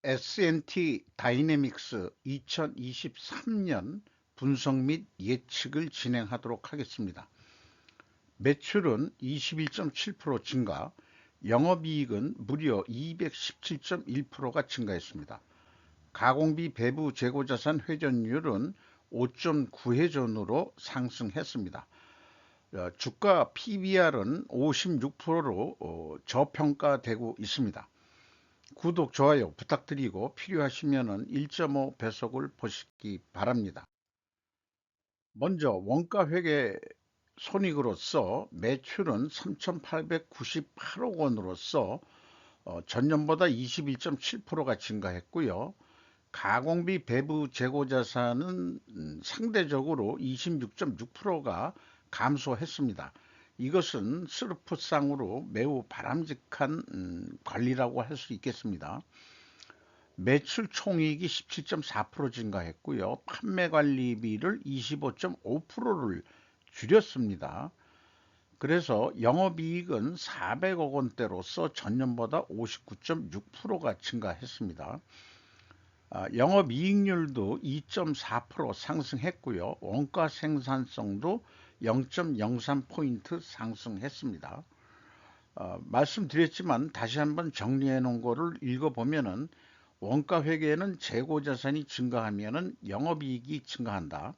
S&T 다이내믹스 2023년 분석 및 예측을 진행하도록 하겠습니다. 매출은 21.7% 증가, 영업이익은 무려 217.1%가 증가했습니다. 가공비 배부 재고자산 회전율은 5.9회전으로 상승했습니다. 주가 PBR은 56%로 저평가되고 있습니다. 구독, 좋아요 부탁드리고 필요하시면 1.5배속을 보시기 바랍니다. 먼저 원가회계 손익으로서 매출은 3,898억 원으로서 전년보다 21.7%가 증가했고요. 가공비 배부 재고자산은 상대적으로 26.6%가 감소했습니다. 이것은 스루프상으로 매우 바람직한 관리라고 할 수 있겠습니다. 매출 총이익이 17.4% 증가했고요. 판매관리비를 25.5%를 줄였습니다. 그래서 영업이익은 400억 원대로서 전년보다 59.6%가 증가했습니다. 영업이익률도 2.4% 상승했고요. 원가 생산성도 0.03포인트 상승했습니다. 말씀드렸지만 다시 한번 정리해 놓은 거를 읽어보면은 원가 회계에는 재고 자산이 증가하면은 영업이익이 증가한다.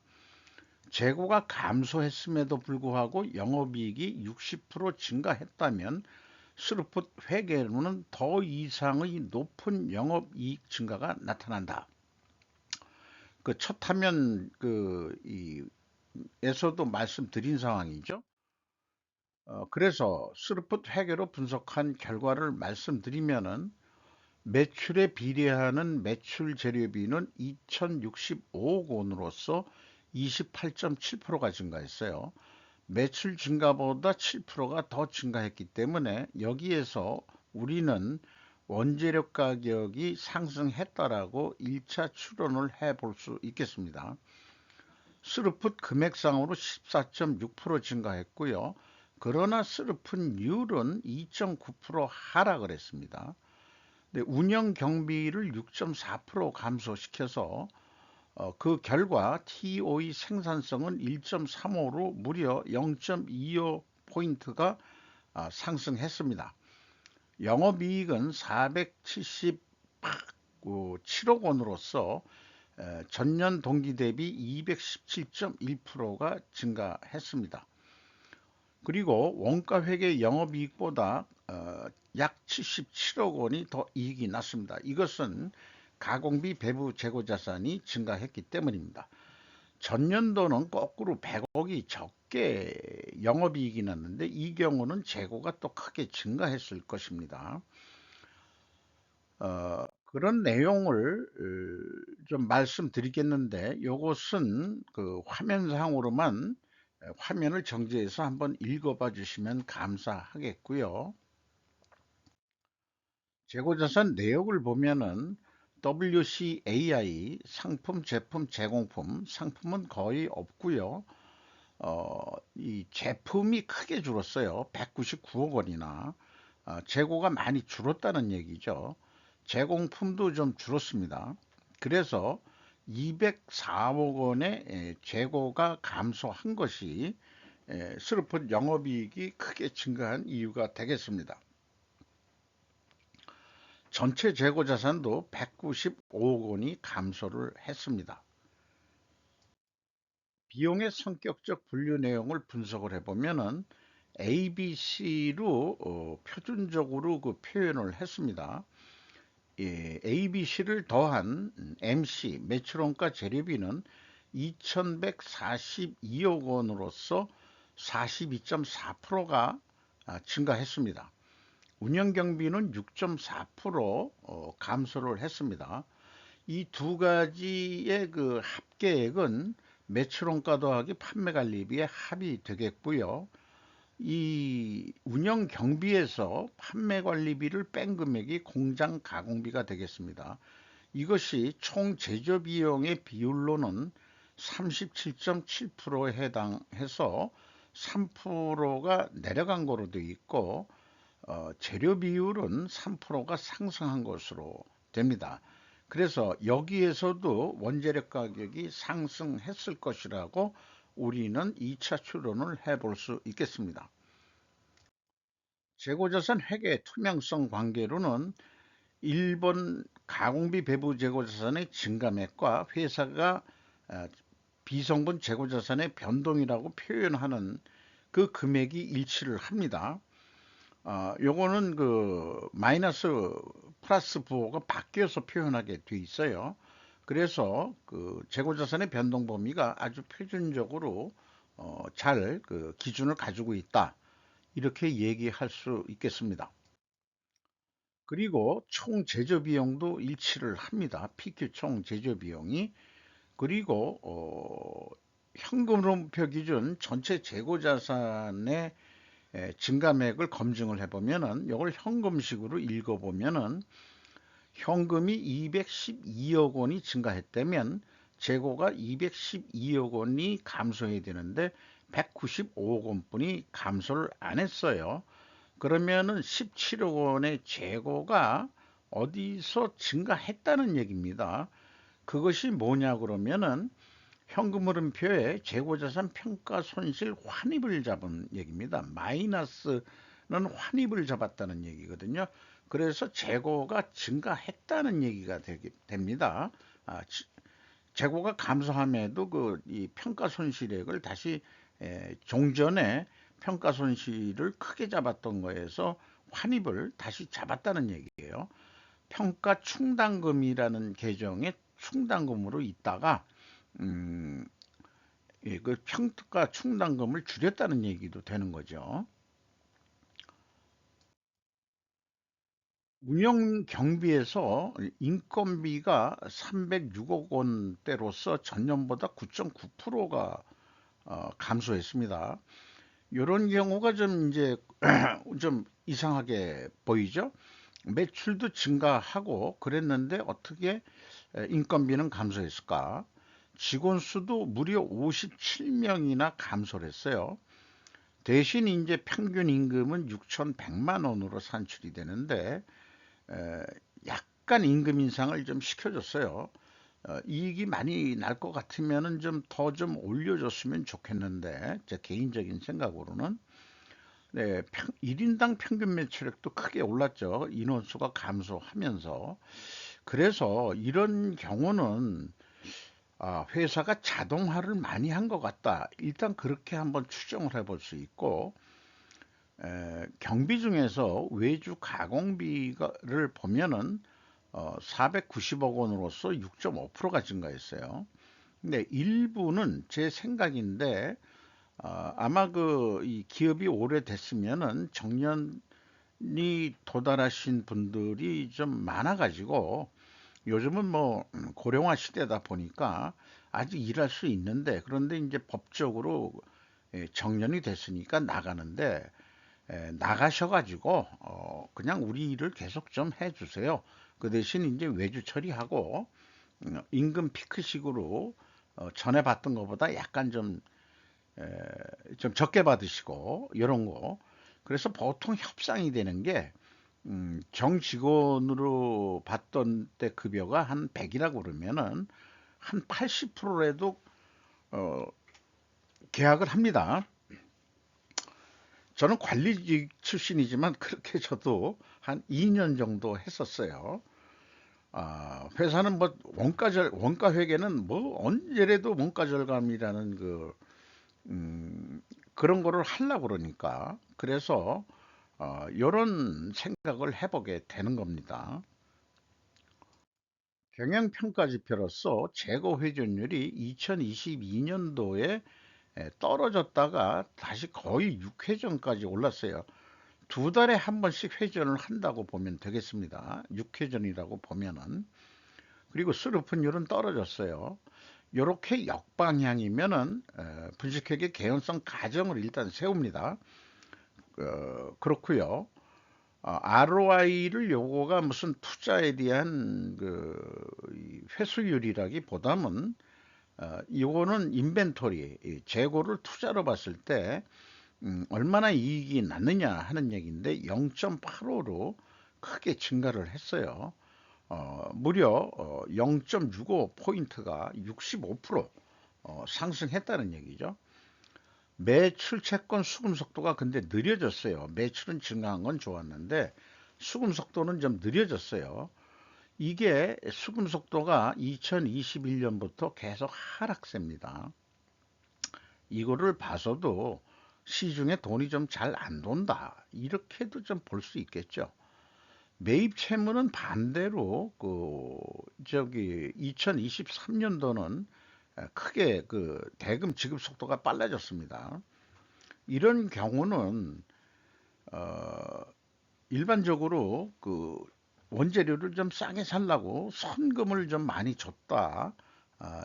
재고가 감소했음에도 불구하고 영업이익이 60% 증가했다면 스루풋 회계로는 더 이상의 높은 영업이익 증가가 나타난다. 그 첫 화면 에서도 말씀드린 상황이죠. 그래서 스루풋 회계로 분석한 결과를 말씀드리면은 매출에 비례하는 매출 재료비는 2,065억 원으로서 28.7%가 증가했어요. 매출 증가보다 7%가 더 증가했기 때문에 여기에서 우리는 원재료 가격이 상승했다라고 1차 추론을 해볼 수 있겠습니다. 스루풋 금액상으로 14.6% 증가했고요. 그러나 스루풋율은 2.9% 하락을 했습니다. 운영 경비를 6.4% 감소시켜서 그 결과 TOE 생산성은 1.35로 무려 0.25포인트가 상승했습니다. 영업이익은 477억 원으로서 전년 동기 대비 217.1%가 증가했습니다. 그리고 원가회계 영업이익보다 약 77억 원이 더 이익이 났습니다. 이것은 가공비 배부 재고자산이 증가했기 때문입니다. 전년도는 거꾸로 100억이 적게 영업이익이 났는데 이 경우는 재고가 또 크게 증가했을 것입니다. 그런 내용을 좀 말씀드리겠는데 이것은 그 화면상으로만 화면을 정지해서 한번 읽어봐 주시면 감사하겠고요. 재고자산 내역을 보면은 WCAI 상품, 제품, 제공품, 상품은 거의 없고요. 이 제품이 크게 줄었어요. 199억 원이나 재고가 많이 줄었다는 얘기죠. 제공품도 좀 줄었습니다. 그래서 204억 원의 재고가 감소한 것이 스루풋 영업이익이 크게 증가한 이유가 되겠습니다. 전체 재고 자산도 195억 원이 감소를 했습니다. 비용의 성격적 분류 내용을 분석을 해보면은 ABC로 표준적으로 그 표현을 했습니다. ABC를 더한 MC 매출원가 재료비는 2,142억 원으로서 42.4%가 증가했습니다. 운영경비는 6.4% 감소를 했습니다. 이 두 가지의 그 합계액은 매출원가 더하기 판매관리비의 합이 되겠고요. 이 운영경비에서 판매관리비를 뺀 금액이 공장 가공비가 되겠습니다. 이것이 총 제조비용의 비율로는 37.7%에 해당해서 3%가 내려간 거로 되어 있고 재료 비율은 3%가 상승한 것으로 됩니다. 그래서 여기에서도 원재료 가격이 상승했을 것이라고 우리는 2차 추론을 해볼 수 있겠습니다. 재고자산 회계 투명성 관계로는 일본 가공비 배부 재고자산의 증감액과 회사가 비성분 재고자산의 변동이라고 표현하는 그 금액이 일치를 합니다. 요거는 그 마이너스 플러스 부호가 바뀌어서 표현하게 돼 있어요. 그래서 그 재고자산의 변동 범위가 아주 표준적으로 잘 그 기준을 가지고 있다. 이렇게 얘기할 수 있겠습니다. 그리고 총 제조 비용도 일치를 합니다. PQ 총 제조 비용이. 그리고 현금흐름표 기준 전체 재고 자산의 증감액을 검증을 해보면은 이걸 현금식으로 읽어보면은 현금이 212억 원이 증가했다면 재고가 212억 원이 감소해야 되는데 195억 원뿐이 감소를 안 했어요. 그러면은 17억 원의 재고가 어디서 증가했다는 얘기입니다. 그것이 뭐냐 그러면은 현금흐름표에 재고자산 평가손실 환입을 잡은 얘기입니다. 마이너스는 환입을 잡았다는 얘기거든요. 그래서 재고가 증가했다는 얘기가 됩니다. 재고가 감소함에도 그 이 평가손실액을 다시 종전에 평가손실을 크게 잡았던 거에서 환입을 다시 잡았다는 얘기예요. 평가충당금이라는 계정에 충당금으로 있다가 그 평가 충당금을 줄였다는 얘기도 되는 거죠. 운영 경비에서 인건비가 306억 원대로서 전년보다 9.9%가 감소했습니다. 이런 경우가 좀 이제 좀 이상하게 보이죠? 매출도 증가하고 그랬는데 어떻게 인건비는 감소했을까? 직원 수도 무려 57명이나 감소를 했어요. 대신 이제 평균 임금은 6,100만 원으로 산출이 되는데 약간 임금 인상을 좀 시켜줬어요. 이익이 많이 날 것 같으면은 좀 더 좀 올려줬으면 좋겠는데 제 개인적인 생각으로는 네, 1인당 평균 매출액도 크게 올랐죠. 인원수가 감소하면서. 그래서 이런 경우는 회사가 자동화를 많이 한 것 같다. 일단 그렇게 한번 추정을 해볼 수 있고 경비 중에서 외주 가공비를 보면은 490억 원으로서 6.5%가 증가했어요. 근데 일부는 제 생각인데 아마 그 이 기업이 오래됐으면은 정년이 도달하신 분들이 좀 많아가지고 요즘은 뭐 고령화 시대다 보니까 아직 일할 수 있는데 그런데 이제 법적으로 정년이 됐으니까 나가는데 나가셔가지고 그냥 우리 일을 계속 좀 해주세요. 그 대신 이제 외주 처리하고 임금 피크식으로 전에 받던 것보다 약간 좀 적게 받으시고 이런 거. 그래서 보통 협상이 되는 게 정직원으로 받던 때 급여가 한 100이라고 그러면은 한 80%라도 계약을 합니다. 저는 관리직 출신이지만 그렇게 저도 한 2년 정도 했었어요. 회사는 뭐 원가 회계는 뭐 언제라도 원가 절감이라는 그런 거를 하려고 그러니까 그래서 이런 생각을 해보게 되는 겁니다. 경영평가지표로서 재고 회전율이 2022년도에 떨어졌다가 다시 거의 6회전까지 올랐어요. 두 달에 한 번씩 회전을 한다고 보면 되겠습니다. 6회전이라고 보면은. 그리고 수료분율은 떨어졌어요. 이렇게 역방향이면은 분식회계 개연성 가정을 일단 세웁니다. 그렇고요. ROI를 요거가 무슨 투자에 대한 회수율이라기보다는 이거는 인벤토리 재고를 투자로 봤을 때 얼마나 이익이 났느냐 하는 얘기인데 0.85로 크게 증가를 했어요. 무려 0.65포인트가 65% 상승했다는 얘기죠. 매출 채권 수금 속도가 근데 느려졌어요. 매출은 증가한 건 좋았는데 수금 속도는 좀 느려졌어요. 이게 수금 속도가 2021년부터 계속 하락세입니다. 이거를 봐서도 시중에 돈이 좀 잘 안 돈다. 이렇게도 좀 볼 수 있겠죠. 매입 채무는 반대로 저기 2023년도는 크게 대금 지급 속도가 빨라졌습니다. 이런 경우는 어, 일반적으로 원재료를 좀 싸게 살라고 선금을 좀 많이 줬다.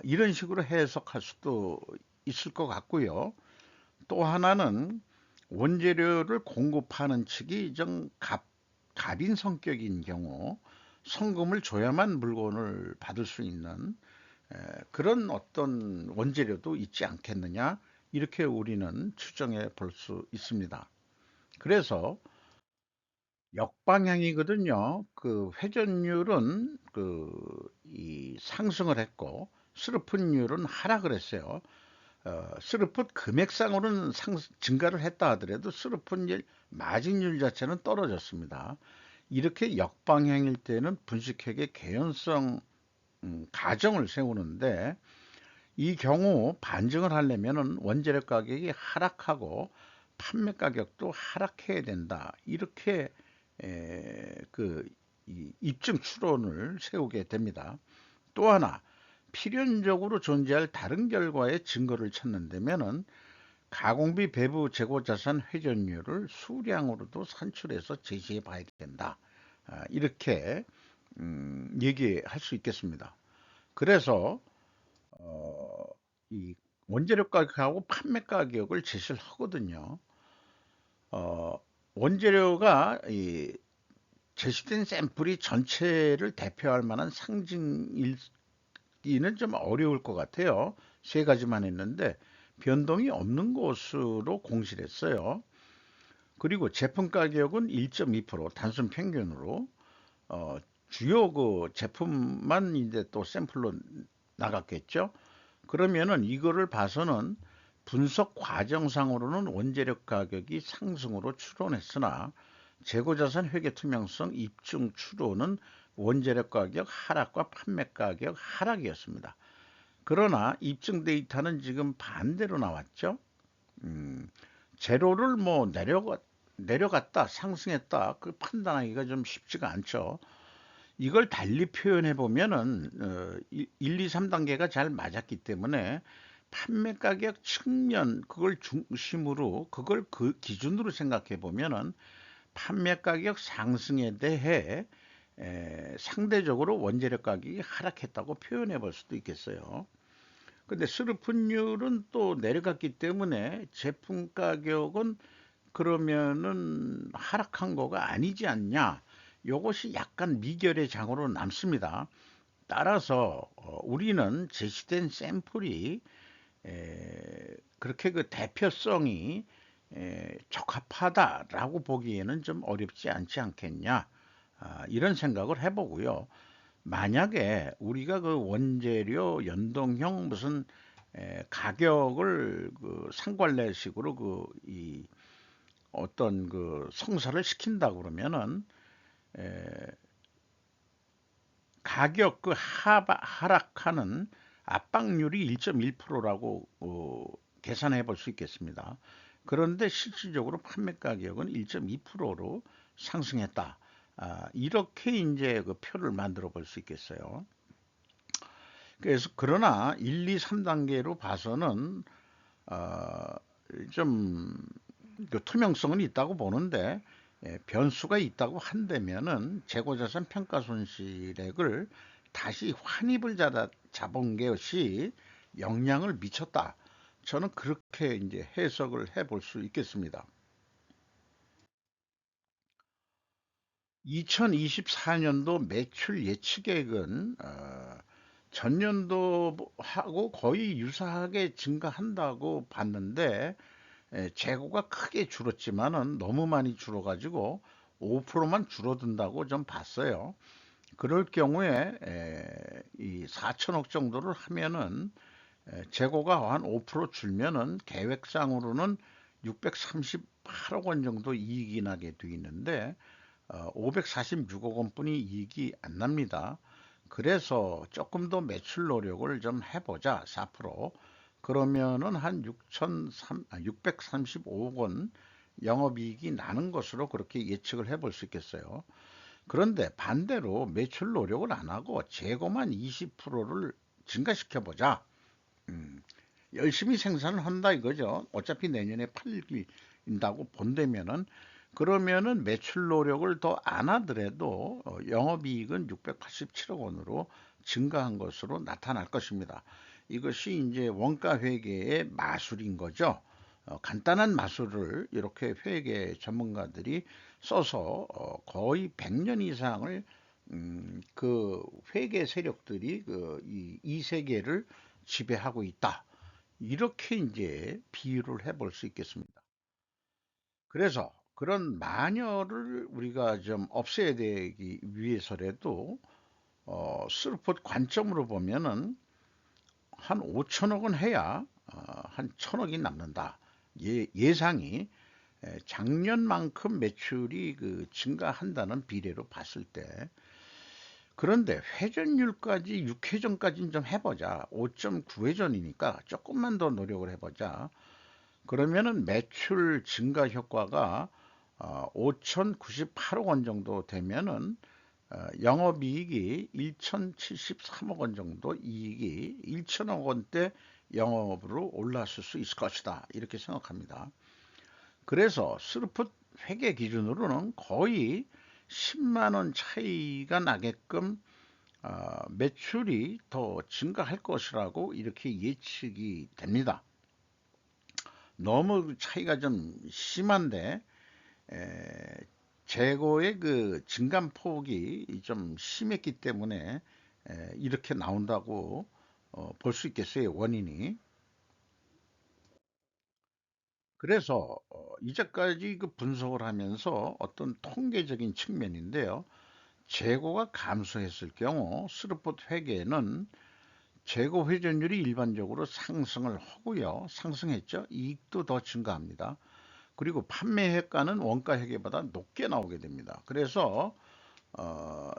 이런 식으로 해석할 수도 있을 것 같고요. 또 하나는 원재료를 공급하는 측이 좀 갑인 성격인 경우 성금을 줘야만 물건을 받을 수 있는 그런 어떤 원재료도 있지 않겠느냐 이렇게 우리는 추정해 볼 수 있습니다. 그래서 역방향이거든요. 회전율은 이 상승을 했고 스루풋율은 하락을 했어요. 스루풋 금액상으로는 증가를 했다 하더라도 스루풋율 마진율 자체는 떨어졌습니다. 이렇게 역방향일 때는 분식회계 개연성 가정을 세우는데 이 경우 반증을 하려면 원재료 가격이 하락하고 판매 가격도 하락해야 된다. 이렇게 입증 추론을 세우게 됩니다. 또 하나 필연적으로 존재할 다른 결과의 증거를 찾는다면은 가공비 배부 재고자산 회전율을 수량으로도 산출해서 제시해 봐야 된다. 이렇게 얘기할 수 있겠습니다. 그래서 어, 이 원재료 가격하고 판매 가격을 제시를 하거든요. 어, 원재료가 제시된 샘플이 전체를 대표할 만한 상징이는 좀 어려울 것 같아요. 세 가지만 했는데 변동이 없는 것으로 공시를 했어요. 그리고 제품 가격은 1.2% 단순 평균으로 어, 주요 제품만 이제 또 샘플로 나갔겠죠. 그러면은 이거를 봐서는 분석 과정상으로는 원재료 가격이 상승으로 추론했으나 재고자산 회계 투명성 입증 추론은 원재료 가격 하락과 판매 가격 하락이었습니다. 그러나 입증 데이터는 지금 반대로 나왔죠. 음, 재료를 뭐 내려갔다 상승했다 판단하기가 좀 쉽지가 않죠. 이걸 달리 표현해 보면은 1, 2, 3단계가 잘 맞았기 때문에 판매 가격 측면 그걸 중심으로 그걸 그 기준으로 생각해 보면은 판매 가격 상승에 대해 상대적으로 원재료 가격이 하락했다고 표현해 볼 수도 있겠어요. 근데 수르풋율은 또 내려갔기 때문에 제품 가격은 그러면은 하락한 거가 아니지 않냐? 요것이 약간 미결의 장으로 남습니다. 따라서 우리는 제시된 샘플이 그렇게 대표성이 적합하다라고 보기에는 좀 어렵지 않지 않겠냐? 이런 생각을 해보고요. 만약에 우리가 원재료 연동형 무슨 가격을 상관례식으로 이 어떤 성사를 시킨다 그러면은 에, 가격 하락하는 압박률이 1.1%라고 계산해 볼 수 있겠습니다. 그런데 실질적으로 판매 가격은 1.2%로 상승했다. 이렇게 이제 표를 만들어 볼 수 있겠어요. 그래서 그러나 1, 2, 3단계로 봐서는 어, 좀 투명성은 있다고 보는데 변수가 있다고 한다면은 재고자산 평가손실액을 다시 환입을 잡은 것이 영향을 미쳤다. 저는 그렇게 이제 해석을 해볼 수 있겠습니다. 2024년도 매출 예측액은 전년도하고 거의 유사하게 증가한다고 봤는데 재고가 크게 줄었지만은 너무 많이 줄어가지고 5%만 줄어든다고 좀 봤어요. 그럴 경우에 이 4천억 정도를 하면은 재고가 한 5% 줄면은 계획상으로는 638억 원 정도 이익이 나게 돼 있는데 546억 원뿐이 이익이 안 납니다. 그래서 조금 더 매출 노력을 좀 해보자. 4%. 그러면은 한 635억 원 영업이익이 나는 것으로 그렇게 예측을 해볼 수 있겠어요. 그런데 반대로 매출 노력을 안 하고 재고만 20%를 증가시켜 보자. 음, 열심히 생산을 한다 이거죠. 어차피 내년에 팔린다고 본다면은 그러면은 매출 노력을 더 안 하더라도 영업이익은 687억 원으로 증가한 것으로 나타날 것입니다. 이것이 이제 원가 회계의 마술인 거죠. 간단한 마술을 이렇게 회계 전문가들이 써서 거의 100년 이상을 그 회계 세력들이 이 세계를 지배하고 있다. 이렇게 이제 비유를 해볼 수 있겠습니다. 그래서 그런 마녀를 우리가 좀 없애야 되기 위해서라도 스루폿 관점으로 보면은 한 5천억은 해야 한 천억이 남는다. 예상이 작년만큼 매출이 증가한다는 비례로 봤을 때 그런데 회전율까지 6회전까지는 좀 해보자. 5.9회전이니까 조금만 더 노력을 해보자. 그러면은 매출 증가 효과가 5,098억 원 정도 되면은 영업이익이 1,073억 원 정도 이익이 1천억 원대 영업으로 올랐을 수 있을 것이다. 이렇게 생각합니다. 그래서 스루풋 회계 기준으로는 거의 10만 원 차이가 나게끔 매출이 더 증가할 것이라고 이렇게 예측이 됩니다. 너무 차이가 좀 심한데 재고의 그 증감폭이 좀 심했기 때문에 이렇게 나온다고 볼 수 있겠어요, 원인이. 그래서 이제까지 그 분석을 하면서 어떤 통계적인 측면인데요. 재고가 감소했을 경우 스루폿 회계는 재고 회전율이 일반적으로 상승을 하고요. 상승했죠. 이익도 더 증가합니다. 그리고 판매 회가는 원가 회계보다 높게 나오게 됩니다. 그래서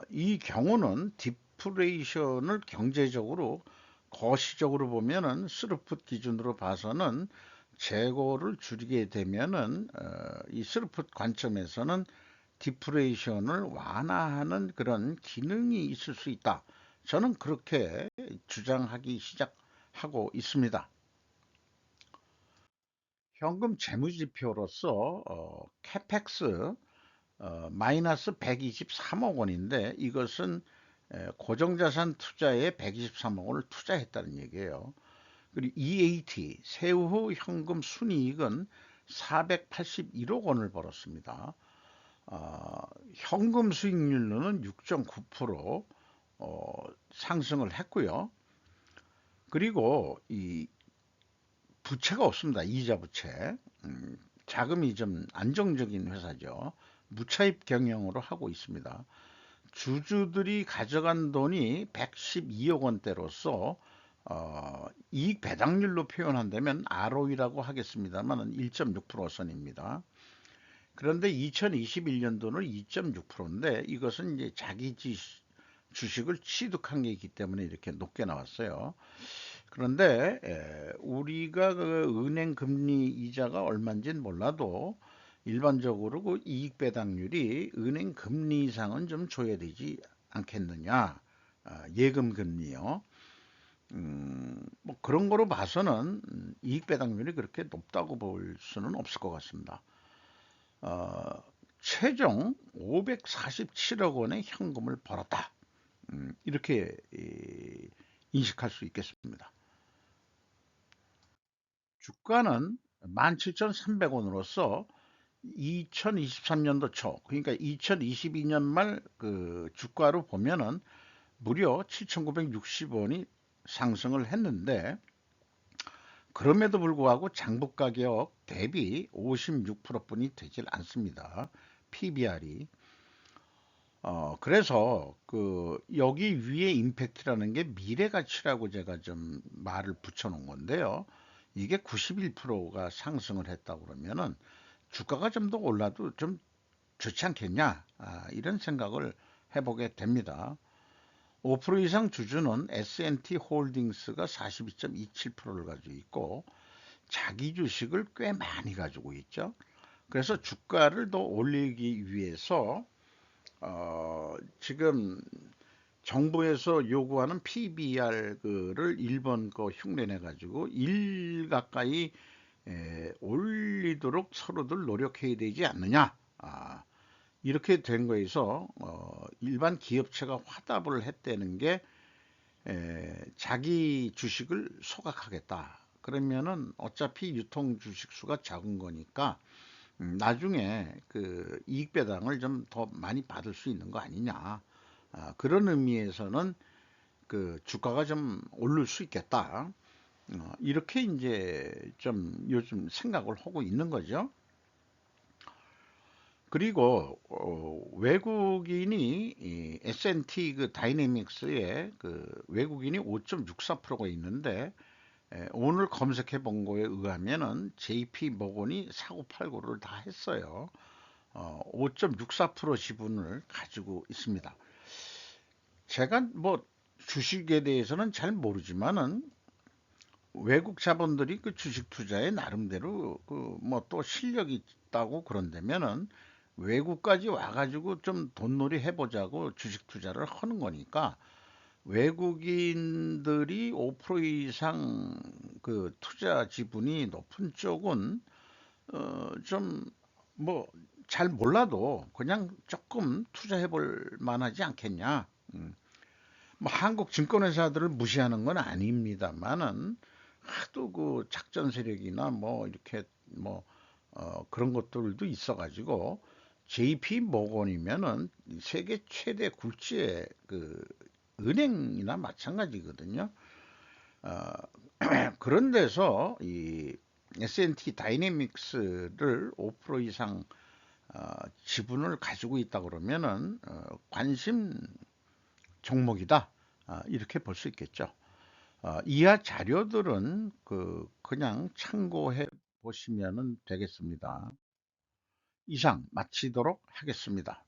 이 경우는 디프레이션을 경제적으로 거시적으로 보면은 스루풋 기준으로 봐서는 재고를 줄이게 되면은 이 스루풋 관점에서는 디프레이션을 완화하는 그런 기능이 있을 수 있다. 저는 그렇게 주장하기 시작하고 있습니다. 현금 재무지표로서 캐펙스 마이너스 123억 원인데 이것은 고정자산 투자에 123억 원을 투자했다는 얘기예요. 그리고 EAT 세후 현금 순이익은 481억 원을 벌었습니다. 현금 수익률로는 6.9% 상승을 했고요. 그리고 이 부채가 없습니다. 이자 부채. 자금이 좀 안정적인 회사죠. 무차입 경영으로 하고 있습니다. 주주들이 가져간 돈이 112억 원대로서 이익 배당률로 표현한다면 ROE라고 하겠습니다만 1.6% 선입니다. 그런데 2021년도는 2.6%인데 이것은 이제 자기 주식을 취득한 게 있기 때문에 이렇게 높게 나왔어요. 그런데 우리가 그 은행 금리 이자가 얼마인지는 몰라도 일반적으로 그 이익 배당률이 은행 금리 이상은 좀 줘야 되지 않겠느냐. 예금 금리요. 뭐 그런 거로 봐서는 이익 배당률이 그렇게 높다고 볼 수는 없을 것 같습니다. 어, 최종 547억 원의 현금을 벌었다. 이렇게 인식할 수 있겠습니다. 주가는 17,300원으로서 2023년도 초, 그러니까 2022년 말 그 주가로 보면은 무려 7,960원이 상승을 했는데 그럼에도 불구하고 장부 가격 대비 56%뿐이 되질 않습니다. PBR이. 그래서 여기 위에 임팩트라는 게 미래 가치라고 제가 좀 말을 붙여 놓은 건데요. 이게 91%가 상승을 했다 그러면은 주가가 좀 더 올라도 좀 좋지 않겠냐? 이런 생각을 해보게 됩니다. 5% 이상 주주는 S&T 홀딩스가 42.27%를 가지고 있고 자기 주식을 꽤 많이 가지고 있죠. 그래서 주가를 더 올리기 위해서 지금 정부에서 요구하는 PBR을 1번 거 흉내내 가지고 1 가까이 올리도록 서로들 노력해야 되지 않느냐. 이렇게 된 거에서 일반 기업체가 화답을 했다는 게 자기 주식을 소각하겠다. 그러면은 어차피 유통 주식 수가 작은 거니까 나중에 이익 배당을 좀 더 많이 받을 수 있는 거 아니냐. 그런 의미에서는 주가가 좀 오를 수 있겠다. 이렇게 이제 좀 요즘 생각을 하고 있는 거죠. 그리고 외국인이 이 S&T 다이내믹스에 외국인이 5.64%가 있는데 오늘 검색해 본 거에 의하면은 JP 모건이 사고 팔고를 다 했어요. 5.64% 지분을 가지고 있습니다. 제가 뭐 주식에 대해서는 잘 모르지만은 외국 자본들이 주식 투자에 나름대로 뭐 또 실력이 있다고 그런다면은 외국까지 와가지고 좀 돈놀이 해보자고 주식 투자를 하는 거니까 외국인들이 5% 이상 투자 지분이 높은 쪽은 좀 뭐 잘 몰라도 그냥 조금 투자해 볼 만하지 않겠냐. 뭐 한국 증권회사들을 무시하는 건 아닙니다만은 하도 작전 세력이나 뭐 이렇게 뭐 그런 것들도 있어가지고 JP 모건이면은 세계 최대 굴지의 은행이나 마찬가지거든요. 어, 그런 데서 이 S&T 다이내믹스를 5% 이상 지분을 가지고 있다 그러면은 관심 종목이다. 이렇게 볼 수 있겠죠. 이하 자료들은 그냥 참고해 보시면 되겠습니다. 이상 마치도록 하겠습니다.